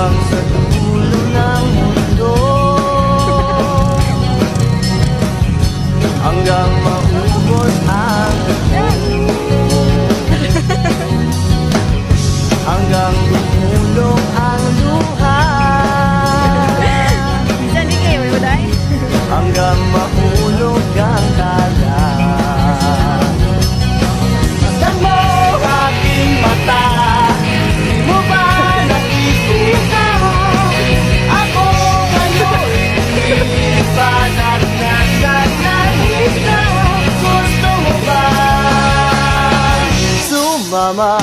hanggang sa dulo ng mundo, hanggang maubos ang hanggang lumulong ang luha, hanggang mahulog ang tala. Masdan mo aking mata, di mo ba nakikita? Ako ngayon hindi pa nagnananahita. Gusto mo ba sumama?